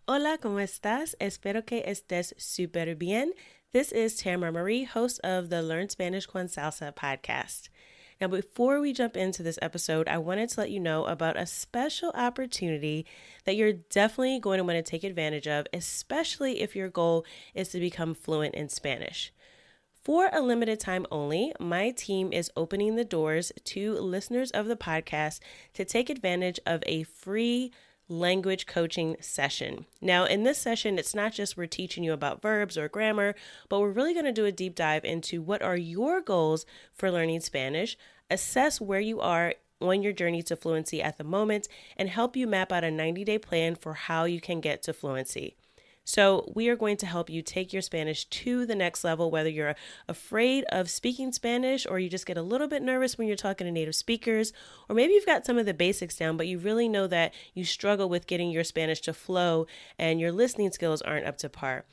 Hola, ¿cómo estás? Espero que estés súper bien. This is Tamara Marie, host of the Learn Spanish con Salsa podcast. Now, before we jump into this episode, I wanted to let you know about a special opportunity that you're definitely going to want to take advantage of, especially if your goal is to become fluent in Spanish. For a limited time only, my team is opening the doors to listeners of the podcast to take advantage of a free language coaching session. Now, in this session, it's not just we're teaching you about verbs or grammar, but we're really going to do a deep dive into what are your goals for learning Spanish, assess where you are on your journey to fluency at the moment, and help you map out a 90-day plan for how you can get to fluency. So we are going to help you take your Spanish to the next level, whether you're afraid of speaking Spanish or you just get a little bit nervous when you're talking to native speakers, or maybe you've got some of the basics down, but you really know that you struggle with getting your Spanish to flow and your listening skills aren't up to par.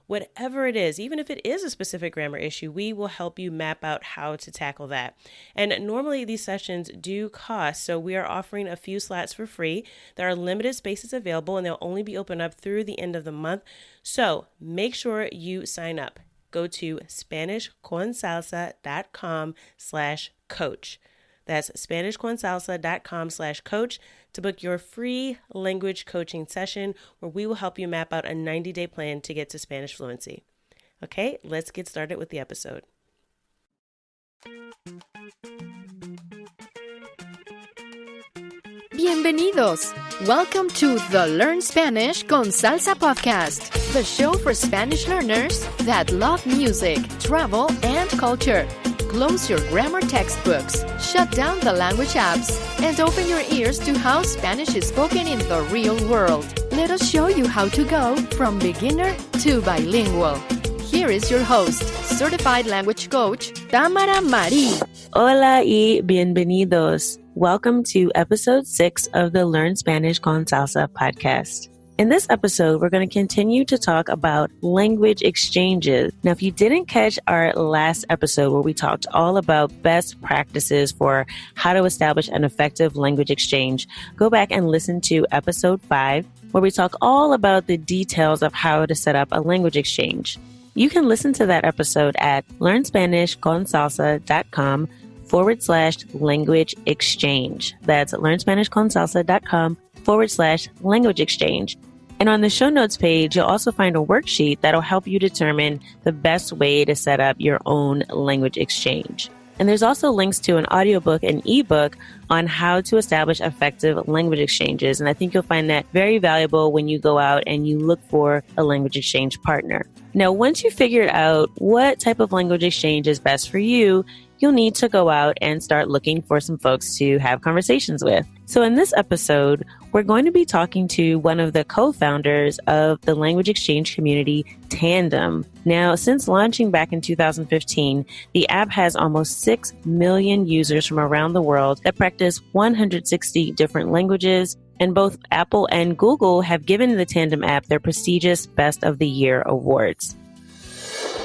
Whatever it is, even if it is a specific grammar issue, we will help you map out how to tackle that. And normally these sessions do cost, so we are offering a few slots for free. There are limited spaces available and they'll only be open up through the end of the month. So make sure you sign up. Go to SpanishConSalsa.com/coach. That's SpanishConSalsa.com/coach to book your free language coaching session where we will help you map out a 90-day plan to get to Spanish fluency. Okay, let's get started with the episode. Bienvenidos! Welcome to the Learn Spanish con Salsa podcast, the show for Spanish learners that love music, travel, and culture. Close your grammar textbooks, shut down the language apps, and open your ears to how Spanish is spoken in the real world. Let us show you how to go from beginner to bilingual. Here is your host, certified language coach, Tamara Marie. Hola y bienvenidos. Welcome to episode 6 of the Learn Spanish con Salsa podcast. In this episode, we're going to continue to talk about language exchanges. Now, if you didn't catch our last episode where we talked all about best practices for how to establish an effective language exchange, go back and listen to episode 5, where we talk all about the details of how to set up a language exchange. You can listen to that episode at learnspanishconsalsa.com/language exchange. That's learnspanishconsalsa.com/language exchange. And on the show notes page, you'll also find a worksheet that'll help you determine the best way to set up your own language exchange. And there's also links to an audiobook and ebook on how to establish effective language exchanges. And I think you'll find that very valuable when you go out and you look for a language exchange partner. Now, once you figured out what type of language exchange is best for you, you'll need to go out and start looking for some folks to have conversations with. So in this episode, we're going to be talking to one of the co-founders of the language exchange community, Tandem. Now, since launching back in 2015, the app has almost 6 million users from around the world that practice 160 different languages, and both Apple and Google have given the Tandem app their prestigious Best of the Year awards.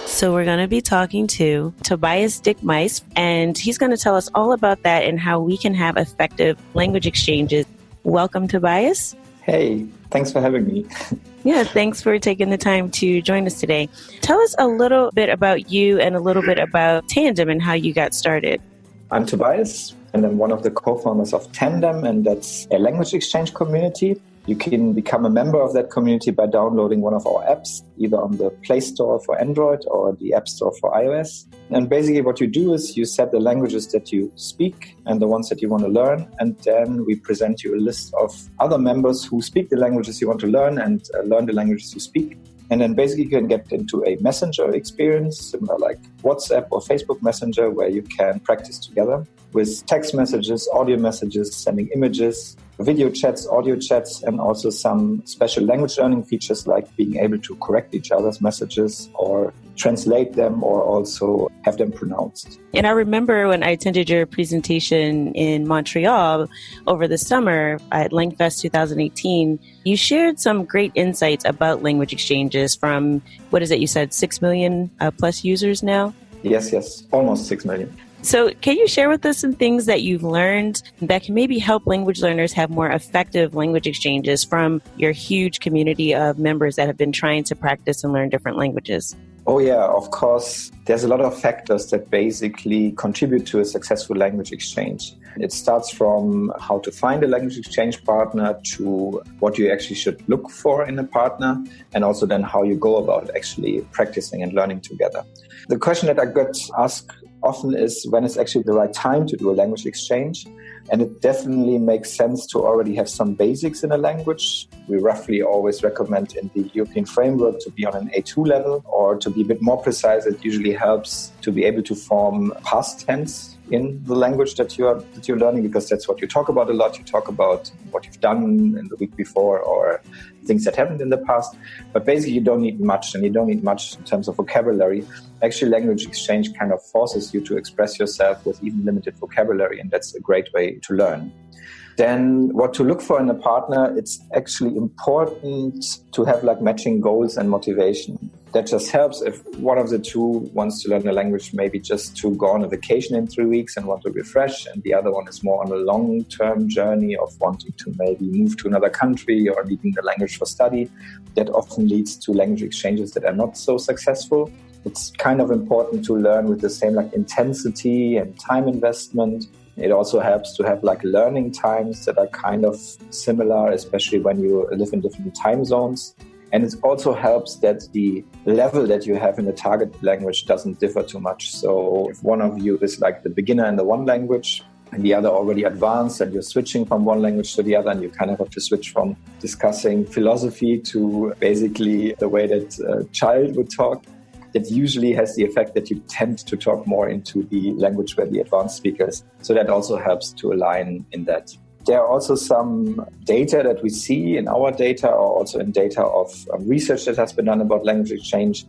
So we're going to be talking to Tobias Dickmeis, and he's going to tell us all about that and how we can have effective language exchanges. Welcome, Tobias. Hey, thanks for having me. Yeah, thanks for taking the time to join us today. Tell us a little bit about you and a little bit about Tandem and how you got started. I'm Tobias, and I'm one of the co-founders of Tandem, and that's a language exchange community. You can become a member of that community by downloading one of our apps, either on the Play Store for Android or the App Store for iOS. And basically what you do is you set the languages that you speak and the ones that you want to learn. And then we present you a list of other members who speak the languages you want to learn and learn the languages you speak. And then basically you can get into a messenger experience, similar like WhatsApp or Facebook Messenger, where you can practice together with text messages, audio messages, sending images, video chats, audio chats, and also some special language learning features like being able to correct each other's messages or translate them or also have them pronounced. And I remember when I attended your presentation in Montreal over the summer at Langfest 2018, you shared some great insights about language exchanges from, what is it, you said 6 million plus users now? Yes, almost 6 million. So can you share with us some things that you've learned that can maybe help language learners have more effective language exchanges from your huge community of members that have been trying to practice and learn different languages? Oh yeah, of course. There's a lot of factors that basically contribute to a successful language exchange. It starts from how to find a language exchange partner to what you actually should look for in a partner, and also then how you go about actually practicing and learning together. The question that I get asked often is when is actually the right time to do a language exchange. And it definitely makes sense to already have some basics in a language. We roughly always recommend in the European framework to be on an A2 level, or to be a bit more precise, it usually helps to be able to form past tense in the language that you're learning, because that's what you talk about a lot. You talk about what you've done in the week before or things that happened in the past. But basically you don't need much, and you don't need much in terms of vocabulary. Actually, language exchange kind of forces you to express yourself with even limited vocabulary, and that's a great way to learn. Then what to look for in a partner, it's actually important to have like matching goals and motivation. That just helps if one of the two wants to learn a language, maybe just to go on a vacation in 3 weeks and want to refresh, and the other one is more on a long-term journey of wanting to maybe move to another country or needing the language for study. That often leads to language exchanges that are not so successful. It's kind of important to learn with the same like intensity and time investment. It also helps to have like learning times that are kind of similar, especially when you live in different time zones. And it also helps that the level that you have in the target language doesn't differ too much. So if one of you is like the beginner in the one language and the other already advanced, and you're switching from one language to the other, and you kind of have to switch from discussing philosophy to basically the way that a child would talk, that usually has the effect that you tend to talk more into the language where the advanced speakers. So that also helps to align in that. There are also some data that we see in our data, or also in data of research that has been done about language exchange.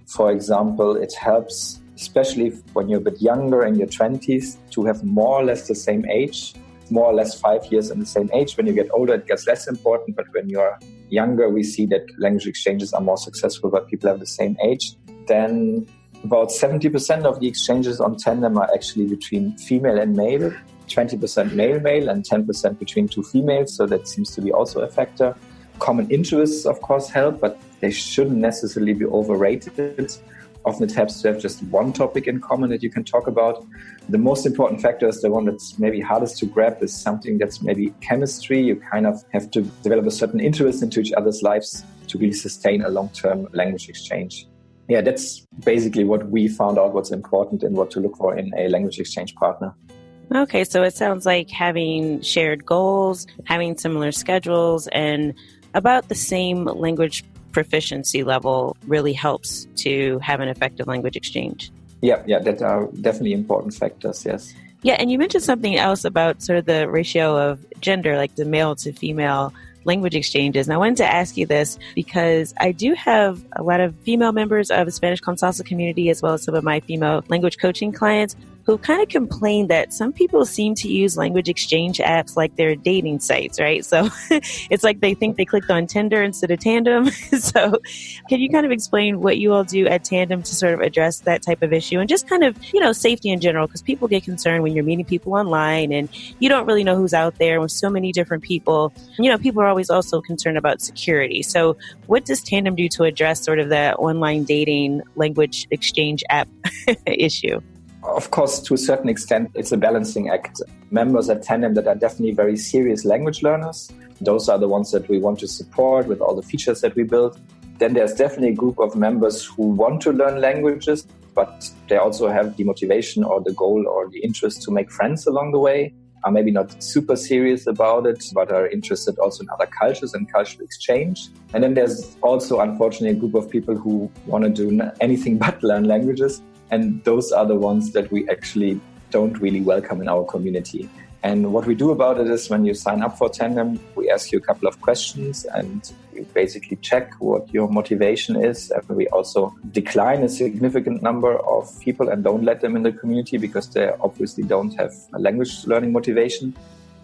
For example, it helps, especially when you're a bit younger in your 20s, to have more or less the same age, more or less 5 years in the same age. When you get older, it gets less important. But when you're younger, we see that language exchanges are more successful, but people have the same age. Then about 70% of the exchanges on Tandem are actually between female and male, 20% male, and 10% between two females. So that seems to be also a factor. Common interests, of course, help, but they shouldn't necessarily be overrated. Often it helps to have just one topic in common that you can talk about. The most important factor is the one that's maybe hardest to grab, is something that's maybe chemistry. You kind of have to develop a certain interest into each other's lives to really sustain a long-term language exchange. Yeah, that's basically what we found out what's important and what to look for in a language exchange partner. Okay, so it sounds like having shared goals, having similar schedules, and about the same language proficiency level really helps to have an effective language exchange. Yeah, that are definitely important factors, yes. Yeah, and you mentioned something else about sort of the ratio of gender, like the male to female language exchanges. And I wanted to ask you this because I do have a lot of female members of the Spanish con Salsa community, as well as some of my female language coaching clients, who kind of complain that some people seem to use language exchange apps like they're dating sites, right? So it's like they think they clicked on Tinder instead of Tandem. So can you kind of explain what you all do at Tandem to sort of address that type of issue and just kind of, safety in general? Because people get concerned when you're meeting people online and you don't really know who's out there with so many different people. People are always also concerned about security. So what does Tandem do to address sort of the online dating language exchange app issue? Of course, to a certain extent, it's a balancing act. Members at Tandem that are definitely very serious language learners, those are the ones that we want to support with all the features that we build. Then there's definitely a group of members who want to learn languages, but they also have the motivation or the goal or the interest to make friends along the way, are maybe not super serious about it, but are interested also in other cultures and cultural exchange. And then there's also, unfortunately, a group of people who want to do anything but learn languages. And those are the ones that we actually don't really welcome in our community. And what we do about it is when you sign up for Tandem, we ask you a couple of questions and we basically check what your motivation is. And we also decline a significant number of people and don't let them in the community because they obviously don't have a language learning motivation.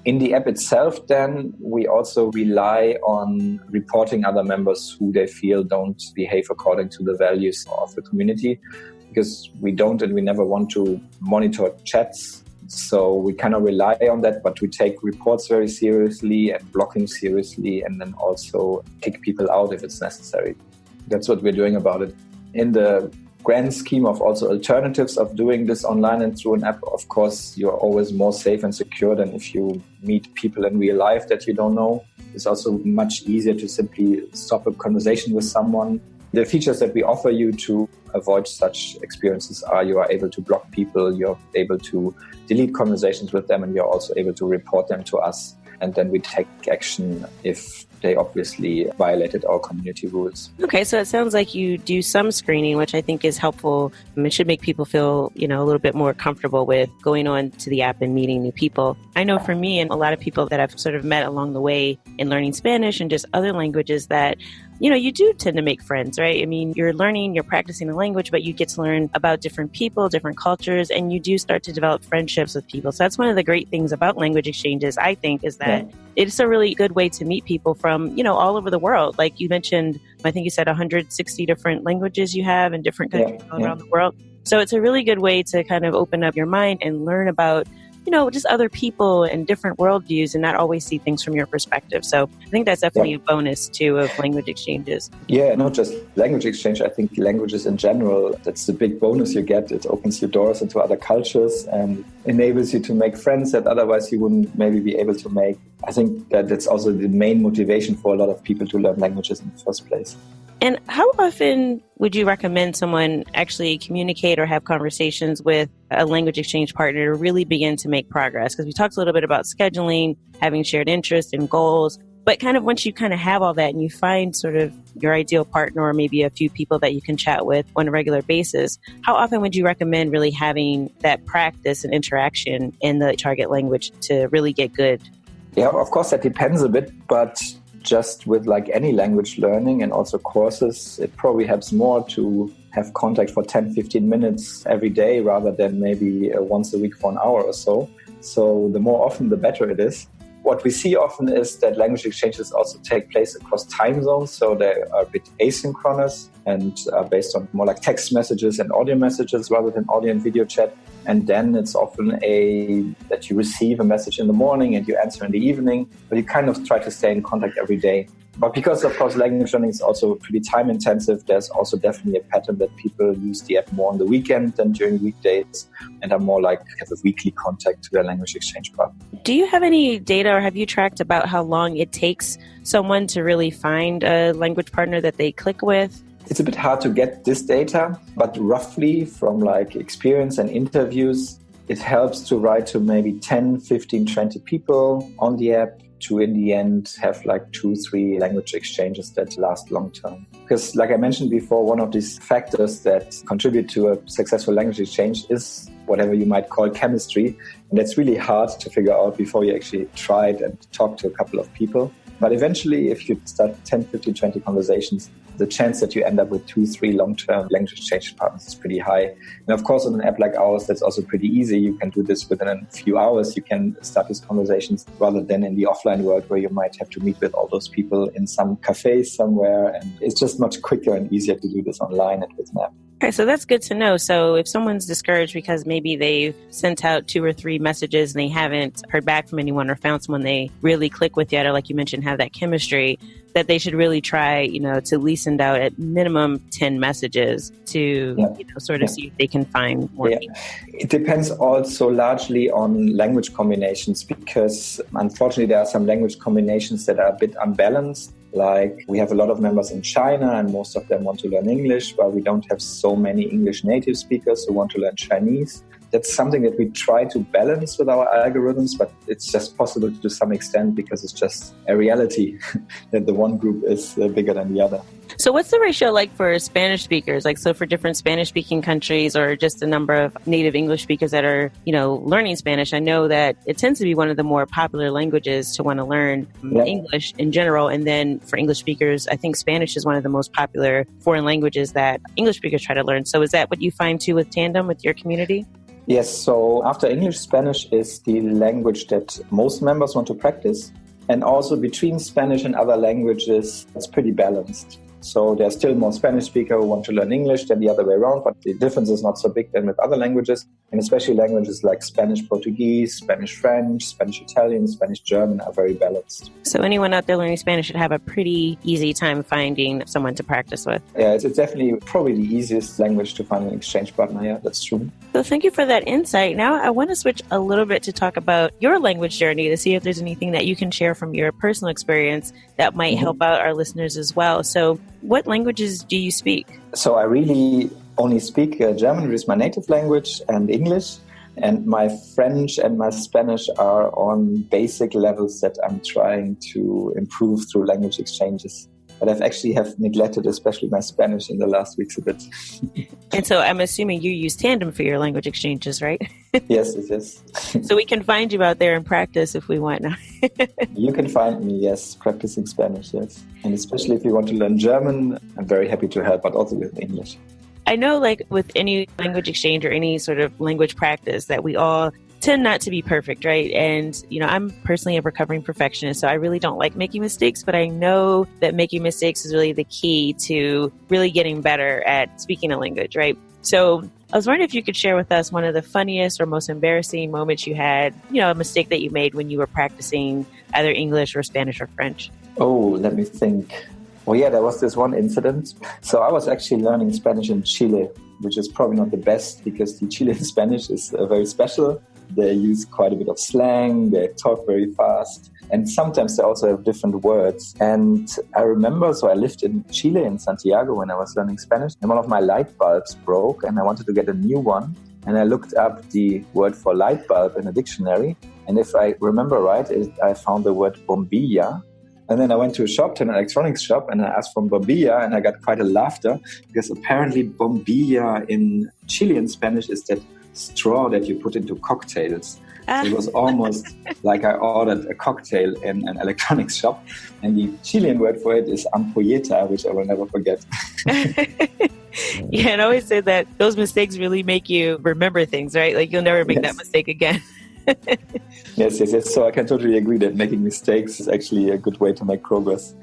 In the app itself, then, we also rely on reporting other members who they feel don't behave according to the values of the community. because we don't and we never want to monitor chats. So we cannot rely on that, but we take reports very seriously and blocking seriously, and then also kick people out if it's necessary. That's what we're doing about it. In the grand scheme of also alternatives of doing this online and through an app, of course, you're always more safe and secure than if you meet people in real life that you don't know. It's also much easier to simply stop a conversation with someone. The features that we offer you to avoid such experiences are you are able to block people, you're able to delete conversations with them, and you're also able to report them to us. And then we take action if they obviously violated our community rules. Okay, so it sounds like you do some screening, which I think is helpful. It should make people feel, a little bit more comfortable with going on to the app and meeting new people. I know for me and a lot of people that I've sort of met along the way in learning Spanish and just other languages that you do tend to make friends, right? I mean, you're learning, you're practicing the language, but you get to learn about different people, different cultures, and you do start to develop friendships with people. So that's one of the great things about language exchanges, I think, is that it's a really good way to meet people from, all over the world. Like you mentioned, I think you said 160 different languages you have in different countries all around the world. So it's a really good way to kind of open up your mind and learn about just other people and different worldviews and not always see things from your perspective. So I think that's definitely a bonus too of language exchanges. Yeah, not just language exchange. I think languages in general, that's the big bonus you get. It opens your doors into other cultures and enables you to make friends that otherwise you wouldn't maybe be able to make. I think that that's also the main motivation for a lot of people to learn languages in the first place. And how often would you recommend someone actually communicate or have conversations with a language exchange partner to really begin to make progress? Because we talked a little bit about scheduling, having shared interests and goals, but kind of once you kind of have all that and you find sort of your ideal partner or maybe a few people that you can chat with on a regular basis, how often would you recommend really having that practice and interaction in the target language to really get good? Yeah, of course, that depends a bit, but just with like any language learning and also courses, it probably helps more to have contact for 10, 15 minutes every day rather than maybe once a week for an hour or so. So the more often, the better it is. What we see often is that language exchanges also take place across time zones. So they are a bit asynchronous and are based on more like text messages and audio messages rather than audio and video chat. And then it's often that you receive a message in the morning and you answer in the evening, but you kind of try to stay in contact every day. But because, of course, language learning is also pretty time intensive, there's also definitely a pattern that people use the app more on the weekend than during weekdays and are more like have a weekly contact to their language exchange partner. Do you have any data or have you tracked about how long it takes someone to really find a language partner that they click with? It's a bit hard to get this data, but roughly from like experience and interviews, it helps to write to maybe 10, 15, 20 people on the app to in the end have like 2-3 language exchanges that last long term. Because like I mentioned before, one of these factors that contribute to a successful language exchange is whatever you might call chemistry. And that's really hard to figure out before you actually try it and talk to a couple of people. But eventually, if you start 10, 15, 20 conversations, the chance that you end up with 2-3 long-term language exchange partners is pretty high. And of course, on an app like ours, that's also pretty easy. You can do this within a few hours. You can start these conversations rather than in the offline world where you might have to meet with all those people in some cafes somewhere. And it's just much quicker and easier to do this online and with an app. Okay, so that's good to know. So if someone's discouraged because maybe they've sent out 2 or 3 messages and they haven't heard back from anyone or found someone they really click with yet, or like you mentioned, have that chemistry, that they should really try, to at least send out at minimum 10 messages to sort of see if they can find more people. It depends also largely on language combinations because unfortunately there are some language combinations that are a bit unbalanced. Like we have a lot of members in China and most of them want to learn English, while we don't have so many English native speakers who want to learn Chinese. That's something that we try to balance with our algorithms, but it's just possible to some extent because it's just a reality that the one group is bigger than the other. So what's the ratio like for Spanish speakers? Like, so for different Spanish speaking countries or just the number of native English speakers that are, learning Spanish, I know that it tends to be one of the more popular languages to want to learn English in general. And then for English speakers, I think Spanish is one of the most popular foreign languages that English speakers try to learn. So is that what you find too with Tandem, with your community? Yes, so after English, Spanish is the language that most members want to practice. And also between Spanish and other languages, it's pretty balanced. So there's still more Spanish speakers who want to learn English than the other way around, but the difference is not so big than with other languages. And especially languages like Spanish Portuguese, Spanish French, Spanish Italian, Spanish German are very balanced. So anyone out there learning Spanish should have a pretty easy time finding someone to practice with. Yeah, it's definitely probably the easiest language to find an exchange partner. Yeah, that's true. So thank you for that insight. Now I want to switch a little bit to talk about your language journey to see if there's anything that you can share from your personal experience that might help out our listeners as well. So what languages do you speak? So I really only speak German, which is my native language, and English. And my French and my Spanish are on basic levels that I'm trying to improve through language exchanges. But I've actually have neglected, especially my Spanish in the last weeks a bit. And so I'm assuming you use Tandem for your language exchanges, right? Yes, it is. So we can find you out there and practice if we want. You can find me, yes, practicing Spanish, yes. And especially if you want to learn German, I'm very happy to help, but also with English. I know, like with any language exchange or any sort of language practice, that we all tend not to be perfect, right? And, you know, I'm personally a recovering perfectionist, so I really don't like making mistakes, but I know that making mistakes is really the key to really getting better at speaking a language, right? So I was wondering if you could share with us one of the funniest or most embarrassing moments you had, you know, a mistake that you made when you were practicing either English or Spanish or French. Oh, let me think. Well, yeah, there was this one incident. So I was actually learning Spanish in Chile, which is probably not the best because the Chilean Spanish is very special. They use quite a bit of slang, they talk very fast, and sometimes they also have different words. And I remember, so I lived in Chile, in Santiago, when I was learning Spanish, and one of my light bulbs broke, and I wanted to get a new one. And I looked up the word for light bulb in a dictionary, and if I remember right, I found the word bombilla. And then I went to a shop, to an electronics shop, and I asked for bombilla, and I got quite a laughter, because apparently bombilla in Chilean Spanish is that straw that you put into cocktails. So it was almost like I ordered a cocktail in an electronics shop, and the Chilean word for it is ampolleta, which I will never forget. Yeah, and I always say that those mistakes really make you remember things, right? Like you'll never make that mistake again. Yes. So I can totally agree that making mistakes is actually a good way to make progress.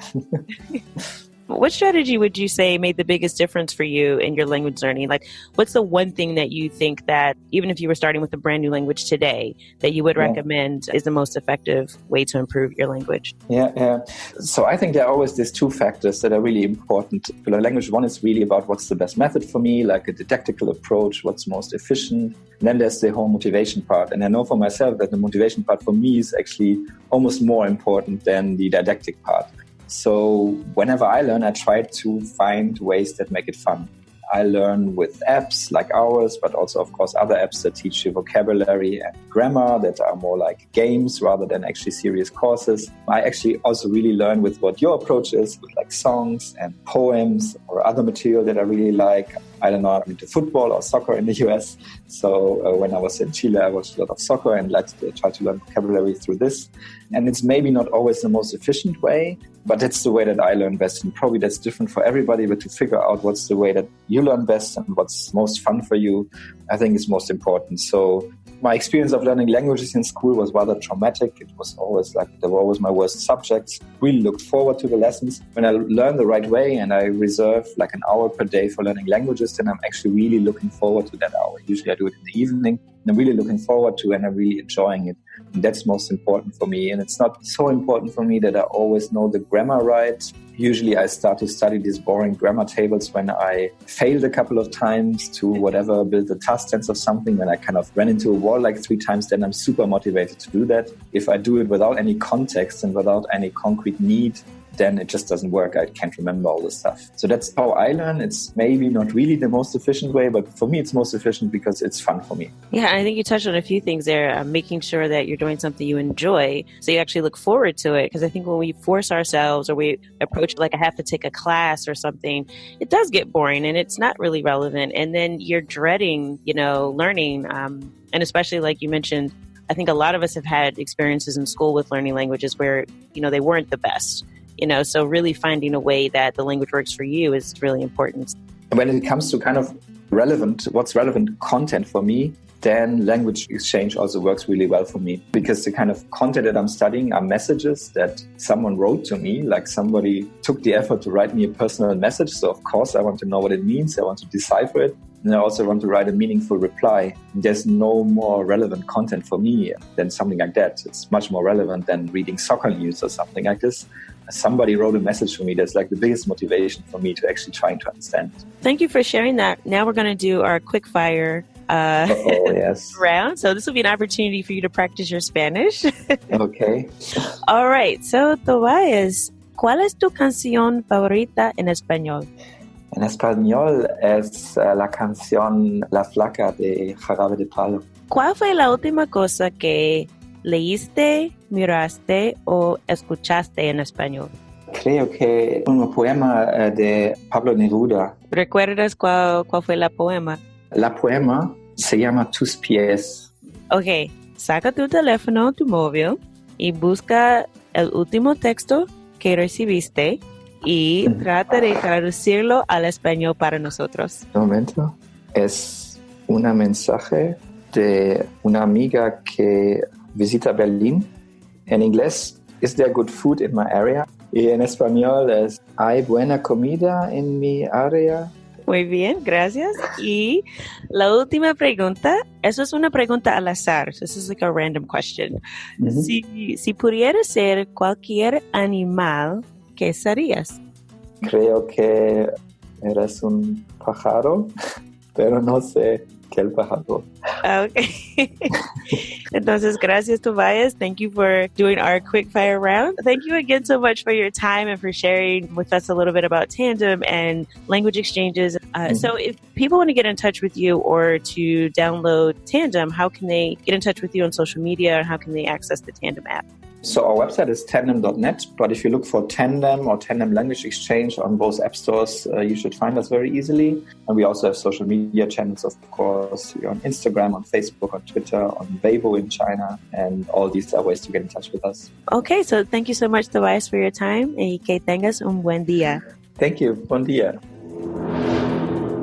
What strategy would you say made the biggest difference for you in your language learning? Like, what's the one thing that you think that, even if you were starting with a brand new language today, that you would recommend is the most effective way to improve your language? Yeah. So I think there are always these two factors that are really important for the language. One is really about what's the best method for me, like a didactical approach, what's most efficient. And then there's the whole motivation part. And I know for myself that the motivation part for me is actually almost more important than the didactic part. So whenever I learn, I try to find ways that make it fun. I learn with apps like ours, but also, of course, other apps that teach you vocabulary and grammar that are more like games rather than actually serious courses. I actually also really learn with what your approach is, with like songs and poems or other material that I really like. I don't know, I'm into football or soccer in the US. So when I was in Chile, I watched a lot of soccer and tried to learn vocabulary through this. And it's maybe not always the most efficient way, but that's the way that I learn best. And probably that's different for everybody, but to figure out what's the way that you learn best and what's most fun for you, I think is most important. So my experience of learning languages in school was rather traumatic. It was always they were always my worst subjects. Really looked forward to the lessons. When I learn the right way and I reserve like an hour per day for learning languages, then I'm actually really looking forward to that hour. Usually I do it in the evening. And I'm really looking forward to it and I'm really enjoying it. And that's most important for me. And it's not so important for me that I always know the grammar right. Usually I start to study these boring grammar tables when I failed a couple of times to build the past tense of something. When I kind of ran into a wall like 3 times, then I'm super motivated to do that. If I do it without any context and without any concrete need, then it just doesn't work. I can't remember all this stuff. So that's how I learn. It's maybe not really the most efficient way, but for me, it's most efficient because it's fun for me. Yeah, I think you touched on a few things there, making sure that you're doing something you enjoy so you actually look forward to it. Because I think when we force ourselves or we approach like I have to take a class or something, it does get boring and it's not really relevant. And then you're dreading, learning. And especially like you mentioned, I think a lot of us have had experiences in school with learning languages where, they weren't the best. So really finding a way that the language works for you is really important. When it comes to kind of what's relevant content for me, then language exchange also works really well for me, because the kind of content that I'm studying are messages that someone wrote to me, like somebody took the effort to write me a personal message. So of course I want to know what it means. I want to decipher it. And I also want to write a meaningful reply. There's no more relevant content for me than something like that. It's much more relevant than reading soccer news or something like this. Somebody wrote a message for me that's like the biggest motivation for me to actually trying to understand. Thank you for sharing that. Now we're going to do our quick fire yes. round. So this will be an opportunity for you to practice your Spanish. Okay. All right. So Tobias, ¿cuál es tu canción favorita en español? En español es la canción La Flaca de Jarabe de Palo. ¿Cuál fue la última cosa que leíste, miraste o escuchaste en español? Creo que un poema de Pablo Neruda. ¿Recuerdas cuál fue la poema? La poema se llama Tus pies. Ok, saca tu teléfono, tu móvil y busca el último texto que recibiste y trata de traducirlo al español para nosotros. Un momento. Es un mensaje de una amiga que visita Berlín. En inglés, is there good food in my area? Y en español es, ¿hay buena comida en mi área? Muy bien, gracias. Y la última pregunta, eso es una pregunta al azar. This is like a random question. Si pudieras ser cualquier animal, ¿qué serías? Creo que eres un pájaro, pero no sé qué el pájaro. Okay. Entonces, gracias, Tobias. Thank you for doing our quick fire round. Thank you again so much for your time and for sharing with us a little bit about Tandem and language exchanges. So if people want to get in touch with you or to download Tandem, how can they get in touch with you on social media, and how can they access the Tandem app? So our website is tandem.net, but if you look for Tandem or Tandem Language Exchange on both app stores, you should find us very easily. And we also have social media channels, of course. We're on Instagram, on Facebook, on Twitter, on Weibo in China, and all these are ways to get in touch with us. Okay, so thank you so much, Tobias, for your time, y que tengas un buen día. Thank you. Buen día.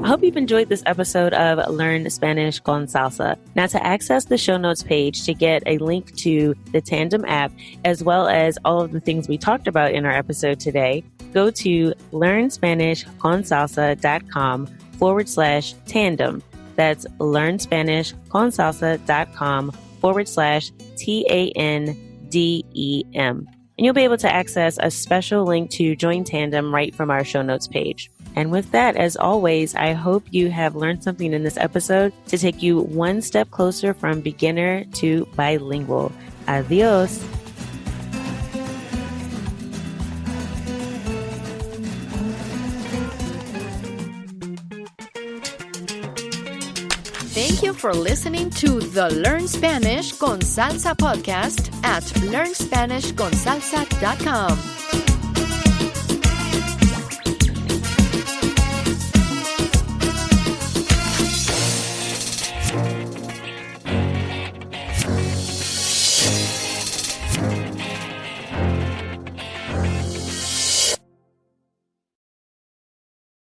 I hope you've enjoyed this episode of Learn Spanish con Salsa. Now, to access the show notes page to get a link to the Tandem app, as well as all of the things we talked about in our episode today, go to learnspanishconsalsa.com/tandem. That's learnspanishconsalsa.com/TANDEM. And you'll be able to access a special link to join Tandem right from our show notes page. And with that, as always, I hope you have learned something in this episode to take you one step closer from beginner to bilingual. Adios. Thank you for listening to the Learn Spanish con Salsa podcast at learnspanishconsalsa.com.